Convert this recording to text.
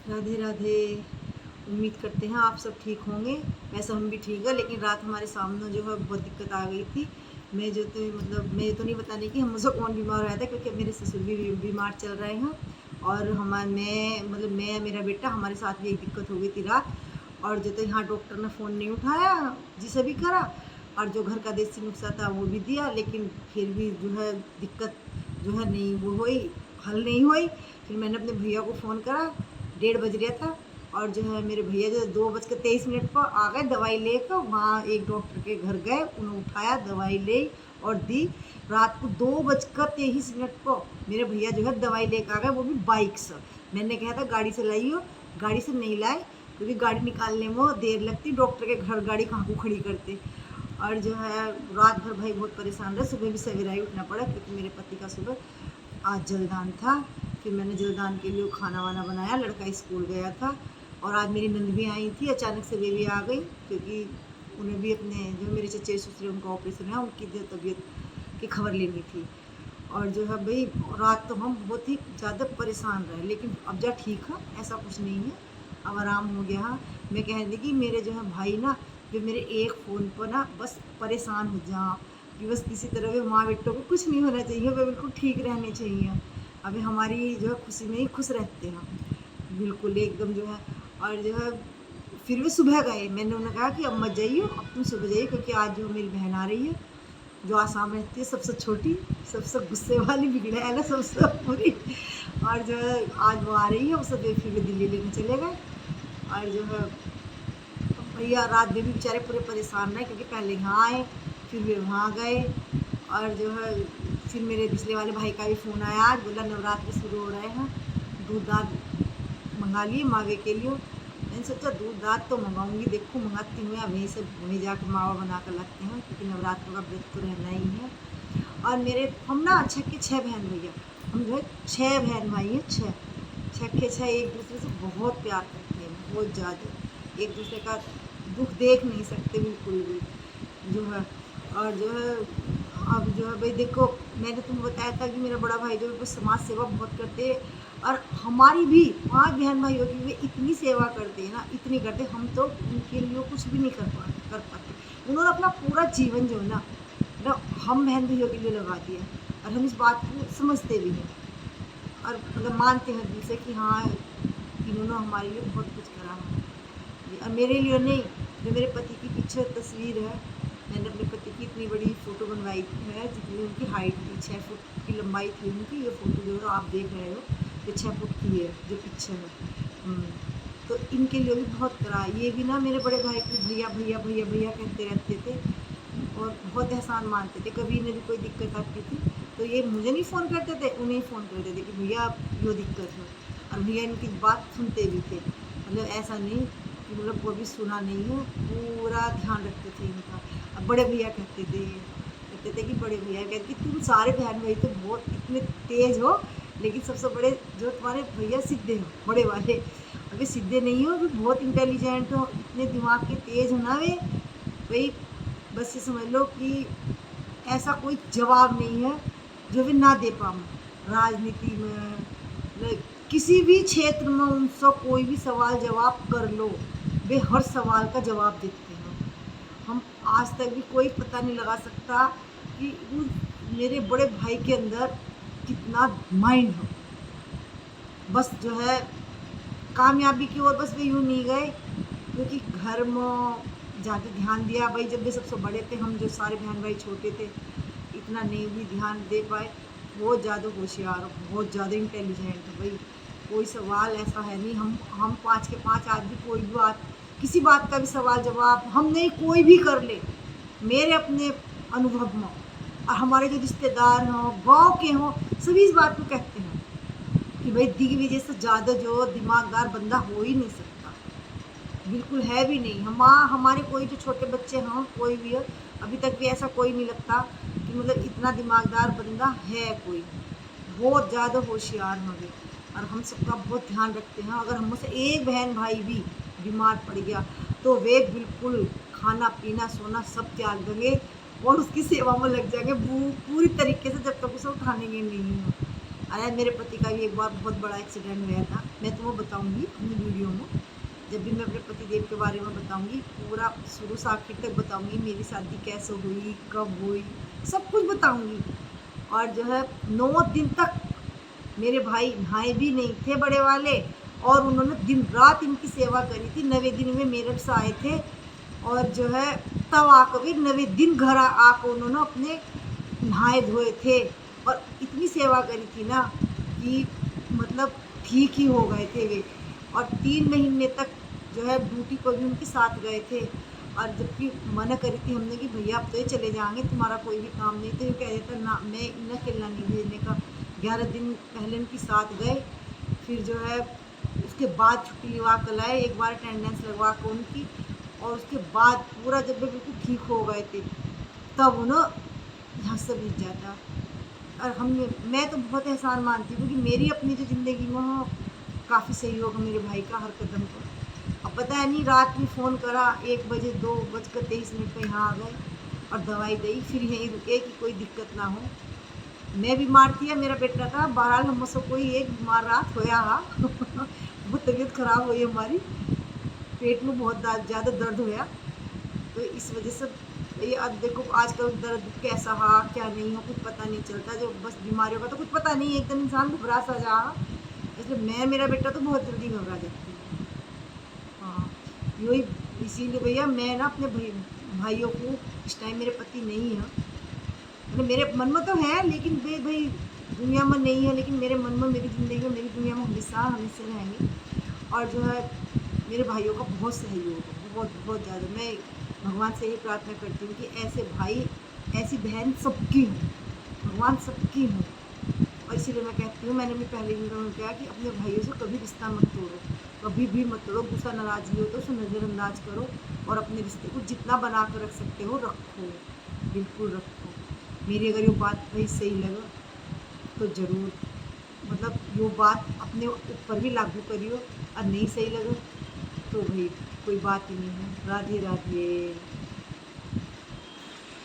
राधे राधे। उम्मीद करते हैं आप सब ठीक होंगे। वैसे हम भी ठीक है, लेकिन रात हमारे सामने जो है बहुत दिक्कत आ गई थी। मैं तो नहीं बताने की हम मुझसे कौन बीमार हो रहा था, क्योंकि मेरे ससुर भी बीमार चल रहे हैं। और मैं मेरा बेटा, हमारे साथ भी एक दिक्कत हो गई थी रात। और जो तो यहाँ डॉक्टर ने फ़ोन नहीं उठाया, जिसे भी करा, और जो घर का देसी नुस्खा था वो भी दिया, लेकिन फिर भी जो है दिक्कत जो है नहीं वो हुई, हल नहीं हुई। फिर मैंने अपने भैया को फ़ोन करा, 1:30 बज रहा था, और जो है मेरे भैया जो 2:23 पर आ गए दवाई लेकर। वहाँ एक डॉक्टर के घर गए, उन्हें उठाया, दवाई ले और दी। रात को 2:23 पर मेरे भैया जो है दवाई लेकर आ गए, वो भी बाइक से। मैंने कहा था गाड़ी से लाइयो, गाड़ी से नहीं लाए, क्योंकि गाड़ी निकालने में देर लगती, डॉक्टर के घर गाड़ी कहाँ को खड़ी करते। और जो है रात भर भाई बहुत परेशान रहे। सुबह भी सवेरा ही उठना पड़ा, क्योंकि मेरे पति का सुबह आज जलदान था। फिर मैंने जलदान के लिए खाना वाना बनाया, लड़का स्कूल गया था। और आज मेरी नंद भी आई थी, अचानक से बेबी आ गई, क्योंकि उन्हें भी अपने जो मेरे चचेरे ससुरे उनका ऑपरेशन है, उनकी तबीयत की खबर लेनी थी। और जो है भाई रात तो हम बहुत ही ज़्यादा परेशान रहे, लेकिन अब जा ठीक है, ऐसा कुछ नहीं है, अब आराम हो गया है। मैं कह रही कि मेरे जो है भाई ना, जो मेरे एक फ़ोन पर ना बस परेशान हो जा, कि बस किसी तरह के माँ बेटों को कुछ नहीं होना चाहिए, वे बिल्कुल ठीक रहने चाहिए। अभी हमारी जो है खुशी में ही खुश रहते हैं, बिल्कुल एकदम जो है। और जो है फिर वे सुबह गए, मैंने उन्हें कहा कि अब मत जाइए, अब तुम सुबह जाइए, क्योंकि आज जो मेरी बहन आ रही है, जो आसाम रहती है, सबसे छोटी, सबसे गुस्से वाली, बिगड़े है ना सबसे पूरी। और जो है आज वो आ रही है, उसे फिर वे दिल्ली लेने चले गए। और जो है भैया रात में भी बेचारे पूरे परेशान रहे, क्योंकि पहले यहाँ आए, फिर वे वहाँ गए। और जो है फिर मेरे पिछले वाले भाई का भी फ़ोन आया, आज बोला नवरात्रि शुरू हो रहे हैं, दूध दाद मंगा लिए मावे के लिए। मैंने सोचा दूध दाद तो मंगाऊंगी, देखो मंगाती हूँ, या वहीं जाकर मावा बना कर लगते हैं, क्योंकि नवरात्र का व्रत तो रहना ही है। और हम ना 6 बहन भैया, हम जो है 6 बहन भाई हैं, 6 एक दूसरे से बहुत प्यार करते हैं, बहुत ज़्यादा। एक दूसरे का दुख देख नहीं सकते बिल्कुल भी जो है। और जो है अब जो है भाई देखो, मैंने तुम्हें बताया था कि मेरा बड़ा भाई जो है समाज सेवा बहुत करते हैं। और हमारी भी 5 बहन भाइयों की वे इतनी सेवा करते हैं ना, इतनी करते, हम तो उनके लिए कुछ भी नहीं कर पाते। उन्होंने अपना पूरा जीवन जो है ना हम बहन भाइयों के लिए लगा दिया, और हम इस बात को समझते भी हैं, और मतलब मानते हैं दिल से कि हाँ इन्होंने हमारे लिए बहुत कुछ करा है। और मेरे लिए नहीं, जो मेरे पति की पीछे तस्वीर है, मैंने अपने पति की इतनी बड़ी फ़ोटो बनवाई है, जितनी उनकी हाइट थी, 6 फुट की लंबाई थी उनकी। ये फ़ोटो जो है आप देख रहे हो, ये 6 फुट की है जो पीछे है। तो इनके लिए भी बहुत करा। ये भी ना मेरे बड़े भाई को भैया भैया भैया भैया कहते रहते थे, और बहुत एहसान मानते थे। कभी इन्हें भी कोई दिक्कत आती थी तो ये मुझे नहीं फ़ोन करते थे, उन्हें फ़ोन करते थे कि भैया यो दिक्कत है, और भैया इनकी बात सुनते भी थे। मतलब ऐसा नहीं कि मतलब वो भी सुना नहीं है, पूरा ध्यान रखते थे इनका। अब बड़े भैया कहते थे कि बड़े भैया कहते कि तुम सारे बहन भाई तो बहुत इतने तेज़ हो, लेकिन सबसे बड़े जो तुम्हारे भैया सीधे हो, बड़े वाले। अभी सीधे नहीं हो, अभी बहुत इंटेलिजेंट हो, इतने दिमाग के तेज़ हो ना वे भाई। बस ये समझ लो कि ऐसा कोई जवाब नहीं है जो वे ना दे पाऊँ। राजनीति में, किसी भी क्षेत्र में उनसे कोई भी सवाल जवाब कर लो, वे हर सवाल का जवाब देते हैं। हम आज तक भी कोई पता नहीं लगा सकता कि मेरे बड़े भाई के अंदर कितना माइंड हो। बस जो है कामयाबी की ओर बस वे यूँ नहीं गए, क्योंकि घर में ज़्यादा ध्यान दिया भाई। जब वे सबसे बड़े थे, हम जो सारे बहन भाई छोटे थे, इतना नहीं भी ध्यान दे पाए। बहुत ज़्यादा होशियार हो, बहुत ज़्यादा इंटेलिजेंट है भाई, कोई सवाल ऐसा है नहीं। हम 5 के 5 आज भी कोई भी बात, किसी बात का भी सवाल जवाब हम नहीं कोई भी कर ले, मेरे अपने अनुभव में, और हमारे जो रिश्तेदार हों, गाँव के हों, सभी इस बात को कहते हैं कि भाई दिग्विजय से ज़्यादा जो दिमागदार बंदा हो ही नहीं सकता, बिल्कुल है भी नहीं। हमारे कोई जो छोटे बच्चे हों, कोई भी हो, अभी तक भी ऐसा कोई नहीं लगता कि मतलब इतना दिमागदार बंदा है कोई। बहुत ज़्यादा होशियार हैं वे, और हम सबका बहुत ध्यान रखते हैं। अगर हम से एक बहन भाई भी बीमार पड़ गया तो वे बिल्कुल खाना पीना सोना सब त्याग देंगे, और उसकी सेवा में लग जाएंगे पूरी तरीके से, जब तक उसे उठाने के नहीं हो। अरे मेरे पति का भी एक बार बहुत बड़ा एक्सीडेंट हुआ था, मैं तुम्हें बताऊंगी अपनी वीडियो में। जब भी मैं अपने पति देव के बारे में बताऊंगी, पूरा शुरू से आखिर तक बताऊंगी, मेरी शादी कैसे हुई, कब हुई, सब कुछ बताऊंगी। और जो है 9 दिन तक मेरे भाई नहाए भी नहीं थे बड़े वाले, और उन्होंने दिन रात इनकी सेवा करी थी। 9वें दिन में मेरठ से आए थे, और जो है तब आकर भी 9वें दिन घर आकर उन्होंने अपने नहाए धोए थे, और इतनी सेवा करी थी ना कि मतलब ठीक ही हो गए थे वे। और 3 महीने तक जो है ड्यूटी को भी उनके साथ गए थे। और जबकि मना करी थी हमने कि भैया अब तो ये चले जाएंगे, तुम्हारा कोई भी काम नहीं, तो ये कह देता ना, मैं न अकेला नहीं भेजने का। 11 दिन पहले उनके साथ गए, फिर जो है उसके बाद छुट्टी लिवा कर लाए, एक बार अटेंडेंस लगवा कर उनकी। और उसके बाद पूरा जब वे बिल्कुल ठीक हो गए थे, तब उन्हें यहाँ से भेज जाता। और मैं तो बहुत एहसान मानती हूँ, क्योंकि मेरी अपनी जो ज़िंदगी में हो काफ़ी सहयोग है मेरे भाई का हर कदम पर। अब पता है नहीं, रात में फ़ोन करा 1 बजे, 2:23 पर यहाँ आ गए, और दवाई दी, फिर यहीं रुके कि कोई दिक्कत ना हो। मैं बीमार थी या मेरा बेटा था, बहरहाल हम सब कोई एक बीमार रात होया हा बहुत तबीयत ख़राब हुई हमारी, पेट में बहुत ज़्यादा दर्द होया। तो इस वजह से ये अब देखो आजकल दर्द कैसा हा क्या नहीं हो कुछ पता नहीं चलता, जो बस बीमारियों का तो कुछ पता नहीं, एकदम इंसान घबरा सा जा। इसलिए मेरा बेटा तो बहुत जल्दी घबरा जाती है। हाँ, यही इसीलिए भैया मैं ना अपने भाइयों को, इस टाइम मेरे पति नहीं है, मतलब मेरे मन में तो है, लेकिन वे भाई दुनिया में नहीं है, लेकिन मेरे मन में, मेरी ज़िंदगी में, मेरी दुनिया में हमेशा हमेशा रहेंगे। और जो है मेरे भाइयों का बहुत सहयोग है, बहुत बहुत ज़्यादा। मैं भगवान से यही प्रार्थना करती हूँ कि ऐसे भाई, ऐसी बहन सबकी हो, भगवान सबकी हो। और इसीलिए मैं कहती हूँ, मैंने भी पहले वीडियो में कहा कि अपने भाइयों से कभी रिश्ता मत तोड़ो, कभी भी मत तोड़ो। गुस्सा नाराज़गी हो तो उसे नज़रअंदाज करो, और अपने रिश्ते को जितना बना कर रख सकते हो रखो, बिल्कुल रखो। मेरी अगर ये बात भाई सही लगे तो ज़रूर, मतलब ये बात अपने ऊपर भी लागू करियो, और नहीं सही लगे तो भाई कोई बात ही नहीं है। राधे राधे।